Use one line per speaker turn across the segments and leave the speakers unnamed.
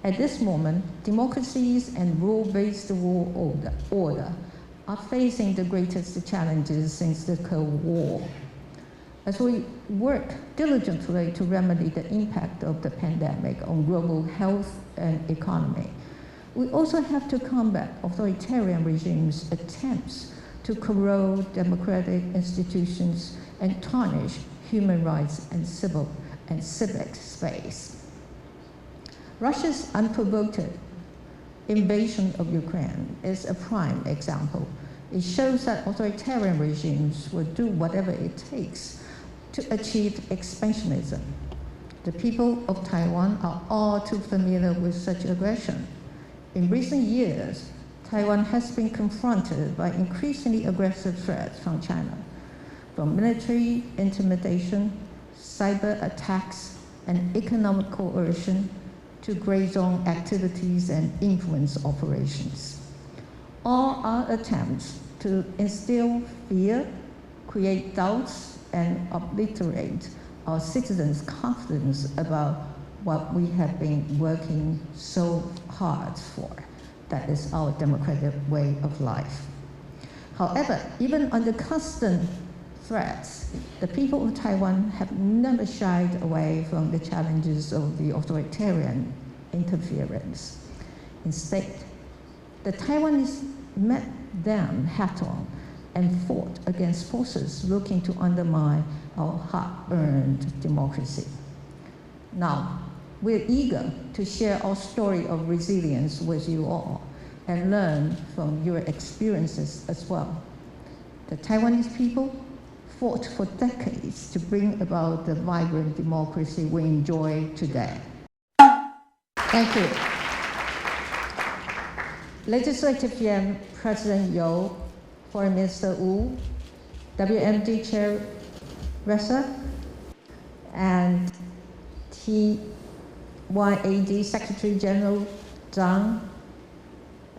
At this moment, democracies and rule-based world order are facing the greatest challenges since the Cold War. As we work diligently to remedy the impact of the pandemic on global health and economy, we also have to combat authoritarian regimes' attempts to corrode democratic institutions and tarnish human rights and civil and civic space. Russia's unprovoked invasion of Ukraine is a prime example. It shows that authoritarian regimes will do whatever it takes to achieve expansionism. The people of Taiwan are all too familiar with such aggression. In recent years, Taiwan has been confronted by increasingly aggressive threats from China, from military intimidation, cyber attacks, and economic coercion to gray zone activities and influence operations. All are attempts to instill fear, create doubts, and obliterate our citizens' confidence about what we have been working so hard for. That is our democratic way of life. However, even under constant threats, the people of Taiwan have never shied away from the challenges of the authoritarian interference. Instead, the Taiwanese met them head-on and fought against forces looking to undermine our hard-earned democracy. Now, we're eager to share our story of resilience with you all and learn from your experiences as well. The Taiwanese people fought for decades to bring about the vibrant democracy we enjoy today. Thank you. Legislative Yuan, President Yo, Foreign Minister Wu, WMD Chair Ressa, and TYAD Secretary General Zhang,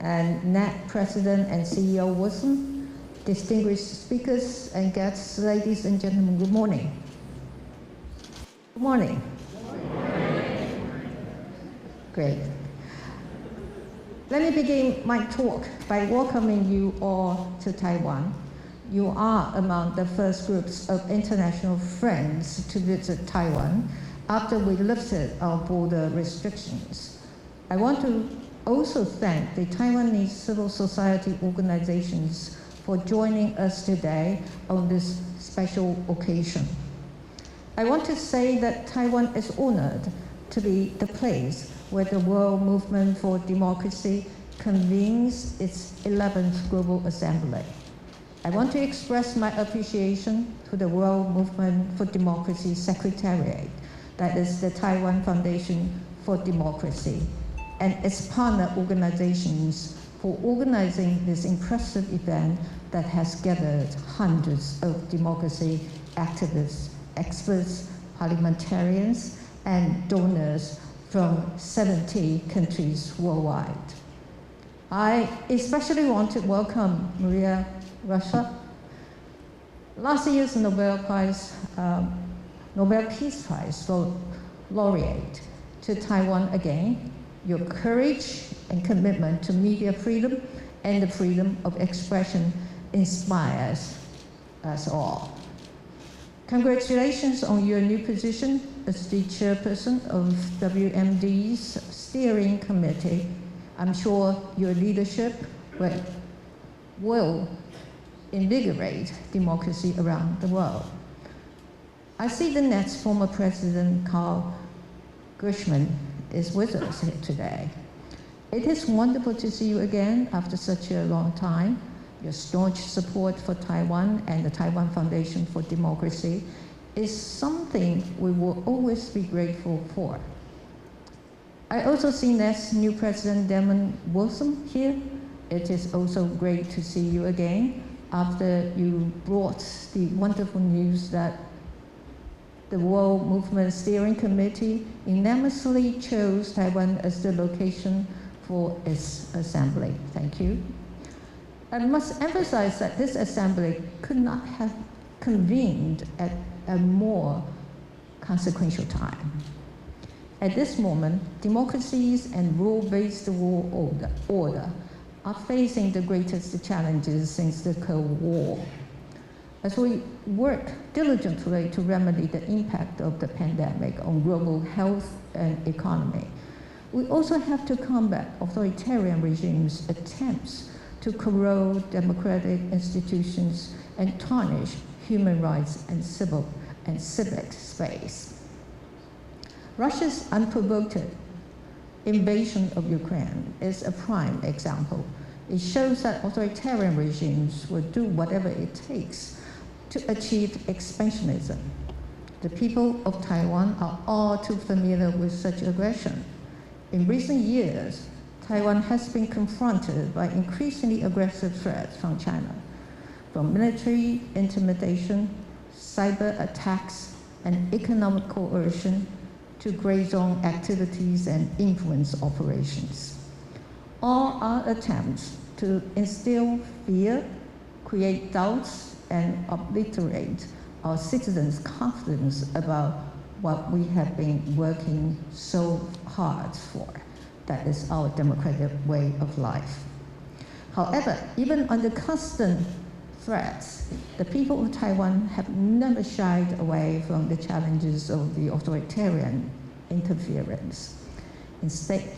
and NAT President and CEO Wilson, distinguished speakers and guests, ladies and gentlemen, good morning. Good morning. Good morning. Great. Let me begin my talk by welcoming you all to Taiwan. You are among the first groups of international friends to visit Taiwan after we lifted our border restrictions. I want to also thank the Taiwanese civil society organizations for joining us today on this special occasion. I want to say that Taiwan is honored to be the place where the World Movement for Democracy convenes its 11th Global Assembly. I want to express my appreciation to the World Movement for Democracy Secretariat, that is the Taiwan Foundation for Democracy, and its partner organizations for organizing this impressive event that has gathered hundreds of democracy activists, experts, parliamentarians, and donors from 70 countries worldwide. I especially want to welcome Maria Ressa, last year's Nobel Peace Prize laureate, to Taiwan again. Your courage and commitment to media freedom and the freedom of expression inspires us all. Congratulations on your new position as the chairperson of WMD's steering committee. I'm sure your leadership will invigorate democracy around the world. I see the next former president, Carl Gershman, is with us here today. It is wonderful to see you again after such a long time. Your staunch support for Taiwan and the Taiwan Foundation for Democracy is something we will always be grateful for. I also see next new President Damon Wilson here. It is also great to see you again after you brought the wonderful news that the World Movement Steering Committee unanimously chose Taiwan as the location for its assembly. Thank you. I must emphasize that this assembly could not have convened at a more consequential time. At this moment, democracies and rule-based world order are facing the greatest challenges since the Cold War. As we work diligently to remedy the impact of the pandemic on global health and economy, we also have to combat authoritarian regimes' attempts to corrode democratic institutions and tarnish human rights and civic space. Russia's unprovoked invasion of Ukraine is a prime example. It shows that authoritarian regimes will do whatever it takes to achieve expansionism. The people of Taiwan are all too familiar with such aggression. In recent years, Taiwan has been confronted by increasingly aggressive threats from China, from military intimidation, cyber attacks, and economic coercion to gray zone activities and influence operations. All are attempts to instill fear, create doubts, and obliterate our citizens' confidence about what we have been working so hard for. That is our democratic way of life. However, even under constant threats, the people of Taiwan have never shied away from the challenges of the authoritarian interference. Instead,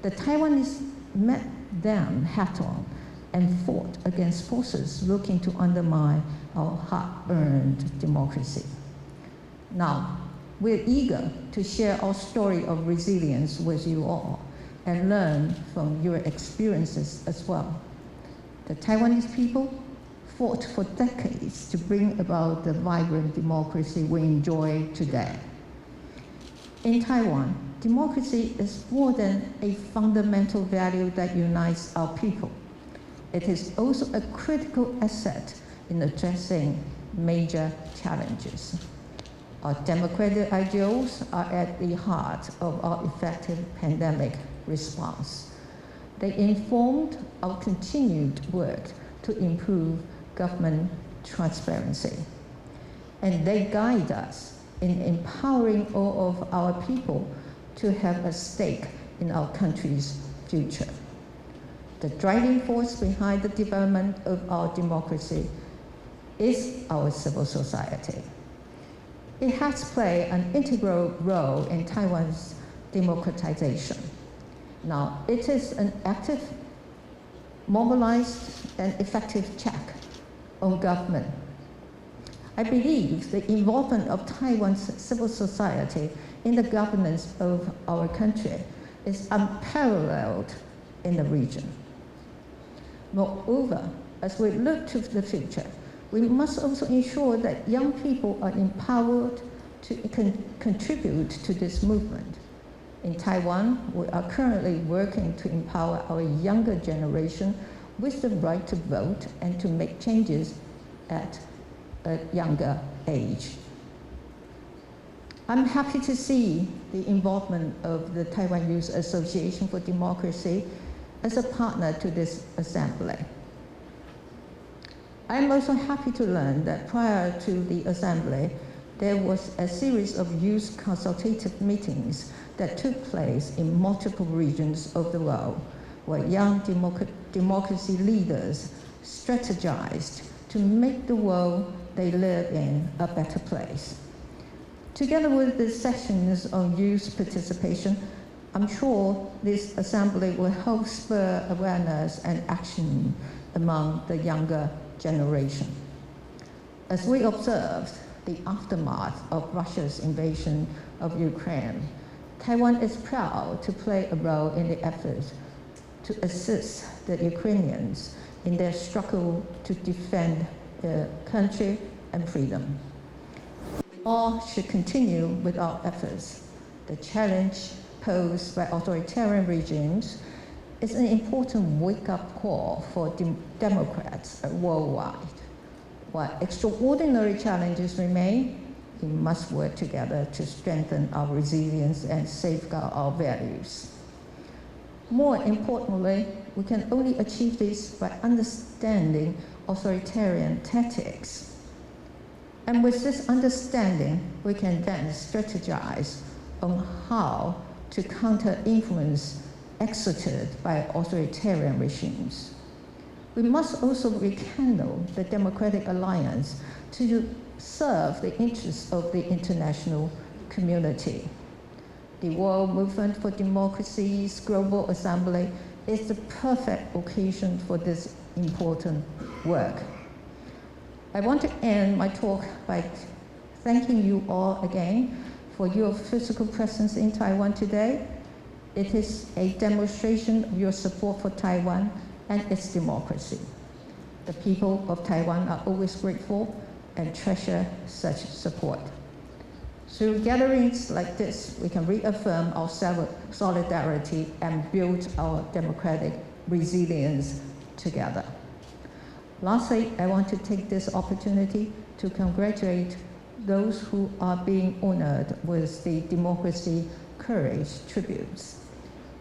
the Taiwanese met them head-on and fought against forces looking to undermine our hard-earned democracy. Now, we're eager to share our story of resilience with you all and learn from your experiences as well. The Taiwanese people fought for decades to bring about the vibrant democracy we enjoy today. In Taiwan, democracy is more than a fundamental value that unites our people. It is also a critical asset in addressing major challenges. Our democratic ideals are at the heart of our effective pandemic response. They informed our continued work to improve government transparency. And they guide us in empowering all of our people to have a stake in our country's future. The driving force behind the development of our democracy is our civil society. It has played an integral role in Taiwan's democratization. Now, it is an active, mobilized, and effective check on government. I believe the involvement of Taiwan's civil society in the governance of our country is unparalleled in the region. Moreover, as we look to the future, we must also ensure that young people are empowered to contribute to this movement. In Taiwan, we are currently working to empower our younger generation with the right to vote and to make changes at a younger age. I'm happy to see the involvement of the Taiwan Youth Association for Democracy as a partner to this assembly. I'm also happy to learn that prior to the assembly, there was a series of youth consultative meetings that took place in multiple regions of the world, where young democracy leaders strategized to make the world they live in a better place. Together with the sessions on youth participation, I'm sure this assembly will help spur awareness and action among the younger generation. As we observe the aftermath of Russia's invasion of Ukraine, Taiwan is proud to play a role in the effort to assist the Ukrainians in their struggle to defend their country and freedom. We all should continue with our efforts. The challenge posed by authoritarian regimes is an important wake-up call for democrats worldwide. While extraordinary challenges remain, we must work together to strengthen our resilience and safeguard our values. More importantly, we can only achieve this by understanding authoritarian tactics. And with this understanding, we can then strategize on how to counter influence exerted by authoritarian regimes. We must also rekindle the democratic alliance to serve the interests of the international community. The World Movement for Democracy's Global Assembly is the perfect occasion for this important work. I want to end my talk by thanking you all again for your physical presence in Taiwan today. It is a demonstration of your support for Taiwan and its democracy. The people of Taiwan are always grateful and treasure such support. Through gatherings like this, we can reaffirm our solidarity and build our democratic resilience together. Lastly, I want to take this opportunity to congratulate those who are being honored with the Democracy Courage tributes.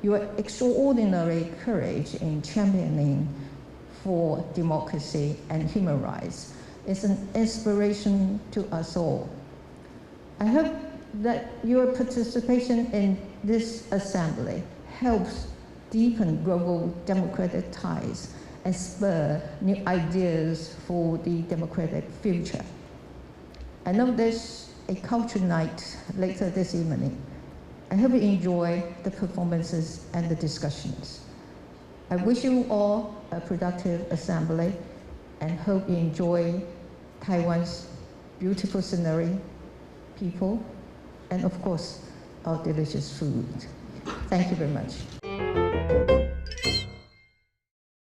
Your extraordinary courage in championing for democracy and human rights is an inspiration to us all. I hope that your participation in this assembly helps deepen global democratic ties and spur new ideas for the democratic future. I know there's a culture night later this evening. I hope you enjoy the performances and the discussions. I wish you all a productive assembly and hope you enjoy Taiwan's beautiful scenery, people, and of course, our delicious food. Thank you very much.